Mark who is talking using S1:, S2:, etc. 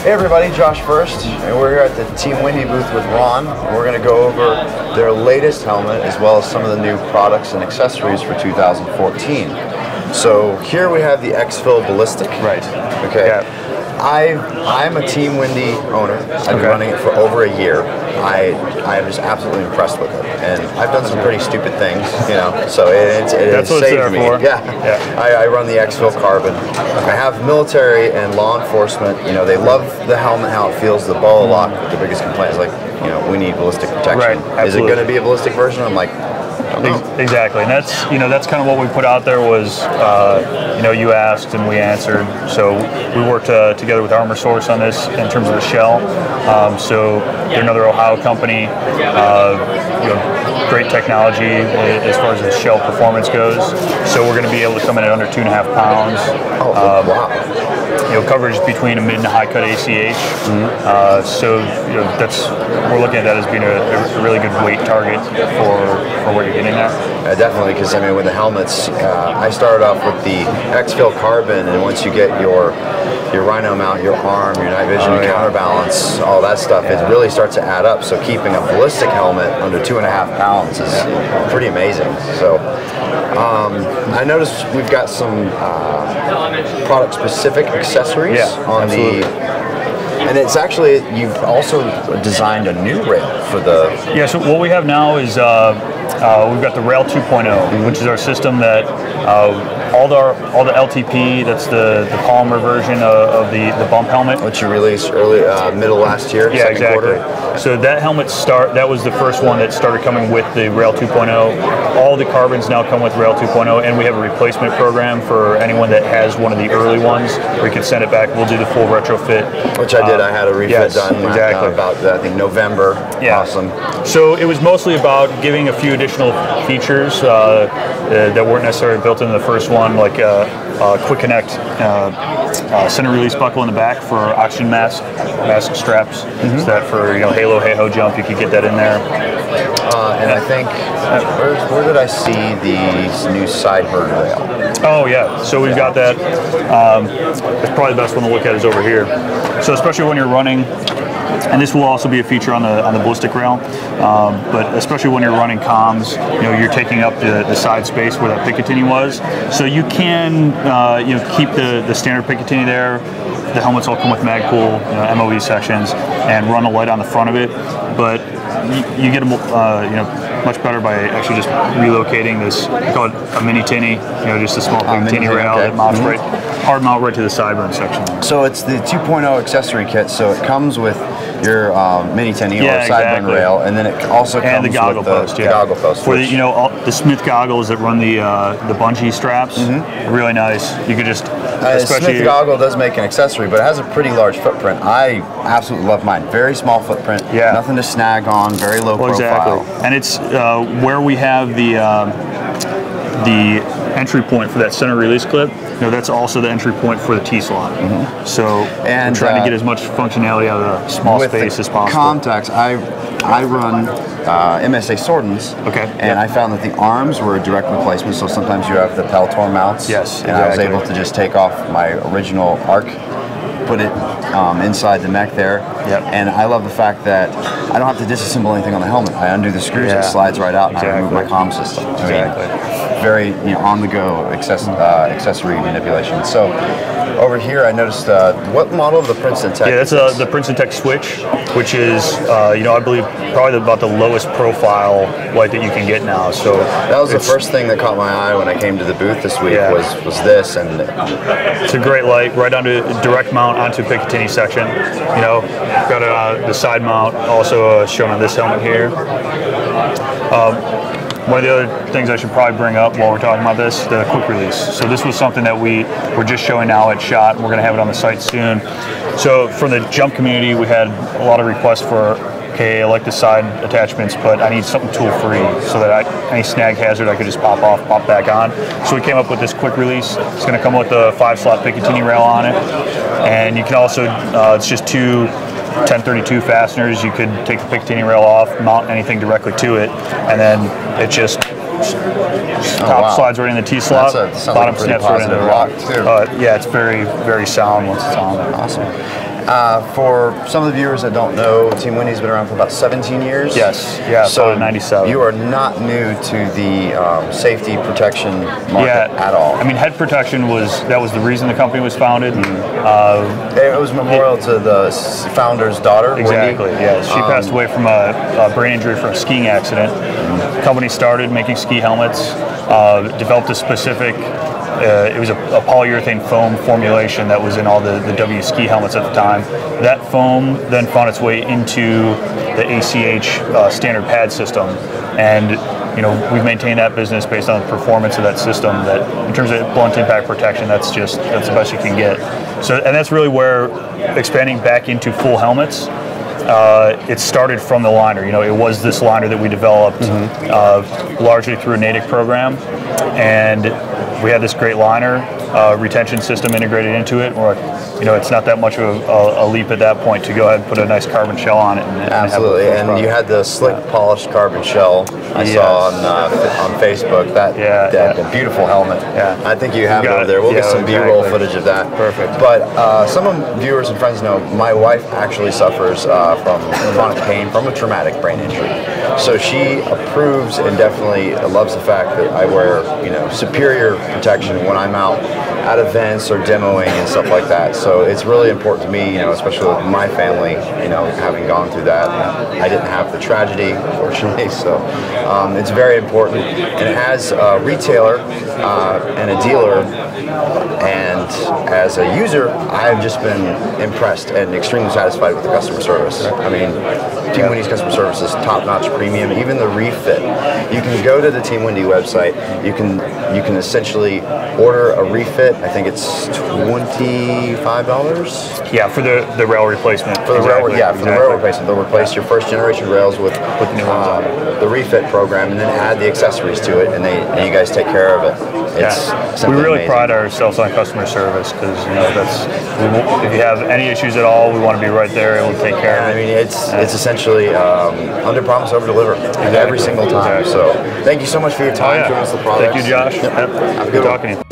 S1: Hey everybody, Josh Fuerst, and we're here at the Team WENDY booth with Ron. We're going to go over their latest helmet as well as some of the new products and accessories for 2014. So here we have the X-Fill Ballistic.
S2: Right.
S1: Okay.
S2: Yeah.
S1: I'm a Team WENDY owner. I've been running it for over a year. I am just absolutely impressed with it, and I've done some pretty stupid things, you know. So it
S2: That's what
S1: saved
S2: it's there
S1: me.
S2: for.
S1: Yeah. I run the X-Fill Carbon. I have military and law enforcement. You know, they love the helmet, how it feels, the ball lock. But the biggest complaint is like, you know, we need ballistic protection.
S2: Right.
S1: Is it going to be a ballistic version? I'm like,
S2: exactly, and that's kind of what we put out there was, you asked and we answered. So we worked together with Armor Source on this in terms of the shell. So they're another Ohio company. Great technology as far as the shell performance goes. So we're going to be able to come in at under 2.5 pounds.
S1: Oh, wow.
S2: Coverage between a mid and high cut ACH. So we're looking at that as being a really good weight target for what you're getting at.
S1: Definitely, because I mean, with the helmets, I started off with the X-Fill Carbon, and once you get your rhino mount, your arm, your night vision, your counterbalance, all that stuff, it really starts to add up. So keeping a ballistic helmet under 2.5 pounds is pretty amazing. So I noticed we've got some product-specific accessories on the. And it's actually, you've also designed a new rail for the...
S2: Yeah, so what we have now is we've got the Rail 2.0, which is our system that all the LTP, that's the polymer version of the bump helmet.
S1: Which you released early, middle last year,
S2: yeah,
S1: second
S2: exactly.
S1: quarter.
S2: So that helmet that was the first one that started coming with the Rail 2.0. All the carbons now come with Rail 2.0, and we have a replacement program for anyone that has one of the early ones. We can send it back. We'll do the full retrofit.
S1: Which I did. I had a refit done about, I think, November.
S2: Yeah.
S1: Awesome.
S2: So it was mostly about giving a few additional features that weren't necessarily built into the first one, like quick connect center release buckle in the back for oxygen mask straps. So that for halo hey-ho jump, you could get that in there.
S1: And I think where did I see the new Sideburn rail?
S2: Oh yeah, so we've got that. It's probably the best one to look at is over here. So especially when you're running, and this will also be a feture on the ballistic rail, but especially when you're running comms, you're taking up the side space where that Picatinny was. So you can keep the standard Picatinny there. The helmets all come with Magpul, MOE sections, and run a light on the front of it. But you get much better by actually just relocating this. We call it a mini Tinny, just a small Tinny rail that mounts hard mount right to the sideburn section.
S1: So it's the 2.0 accessory kit. So it comes with your mini Tinny or sideburn rail, and then it also comes
S2: the goggle
S1: with the goggle post.
S2: For the Smith goggles that run the bungee straps, really nice. You could just
S1: Smith goggle does make an accessory, but it has a pretty large footprint. I absolutely love mine. Very small footprint. Yeah. Nothing to snag on. Very low profile.
S2: Exactly. And it's where we have the entry point for that center release clip. That's also the entry point for the T-slot. So we're trying to get as much functionality out of the small space as possible.
S1: Contacts, I run MSA Swordens, and I found that the arms were a direct replacement. So sometimes you have the Peltor mounts.
S2: Yes,
S1: and I was able to just take off my original arc, put it inside the mech there. And I love the fact that I don't have to disassemble anything on the helmet. I undo the screws, it slides right out, and I remove my comm system. Very on-the-go accessory manipulation. So over here, I noticed what model of the Princeton Tech?
S2: Yeah, that's the Princeton Tech Switch, which is I believe probably about the lowest profile light that you can get now. So
S1: that was the first thing that caught my eye when I came to the booth this week was this, and
S2: it's a great light, right onto direct mount onto Picatinny section. Got the side mount also shown on this helmet here. One of the other things I should probably bring up while we're talking about this, the quick release. So this was something that we're just showing now at SHOT, and we're going to have it on the site soon. So from the jump community, we had a lot of requests for, okay, I like the side attachments, but I need something tool-free so that any snag hazard I could just pop off, pop back on. So we came up with this quick release. It's going to come with the 5-slot Picatinny rail on it, and you can also, it's just two 1032 fasteners. You could take the Picatinny rail off, mount anything directly to it, and then it just top slides right in the T-slot, bottom snaps right into the rock.
S1: Too.
S2: Yeah, it's very, very sound once it's on.
S1: Awesome. For some of the viewers that don't know, Team WENDY's been around for about 17 years.
S2: Yes, yeah, so 97.
S1: You are not new to the safety protection market at all.
S2: I mean, head protection was the reason the company was founded.
S1: It was memorial to the founder's daughter,
S2: exactly,
S1: Wendy.
S2: yeah. She passed away from a brain injury from a skiing accident. The company started making ski helmets, developed a specific it was a polyurethane foam formulation that was in all the W ski helmets at the time. That foam then found its way into the ACH standard pad system, and we've maintained that business based on the performance of that system. That in terms of blunt impact protection, that's the best you can get. So, and that's really where expanding back into full helmets. It started from the liner. It was this liner that we developed largely through a Natick program, and we had this great liner retention system integrated into it. We're it's not that much of a leap at that point to go ahead and put a nice carbon shell on it.
S1: Absolutely, and you had the slick polished carbon shell I saw on Facebook. That beautiful helmet. Yeah. I think you have it over there. We'll get some B-roll footage of that.
S2: Perfect.
S1: But some of viewers and friends know my wife actually suffers from chronic pain from a traumatic brain injury. So she approves and definitely loves the fact that I wear superior protection when I'm out at events or demoing and stuff like that. So it's really important to me, especially with my family, having gone through that. I didn't have the tragedy, unfortunately, so it's very important. And as a retailer and a dealer, and as a user, I've just been impressed and extremely satisfied with the customer service. I mean, Team WENDY's customer service is top-notch premium. Even the refit, you can go to the Team WENDY website. You can essentially order a refit. I think it's $25.
S2: Yeah, for the rail replacement.
S1: For the rail, for the rail replacement, they'll replace your first generation rails with new ones the refit program, and then add the accessories to it, and you guys take care of it.
S2: We really pride ourselves on customer service because if you have any issues at all, we want to be right there and we'll take care of it.
S1: I mean, it's essentially under promise, over deliver every single time. So thank you so much for your time.
S2: Thank you, Josh. Have a good talking to you.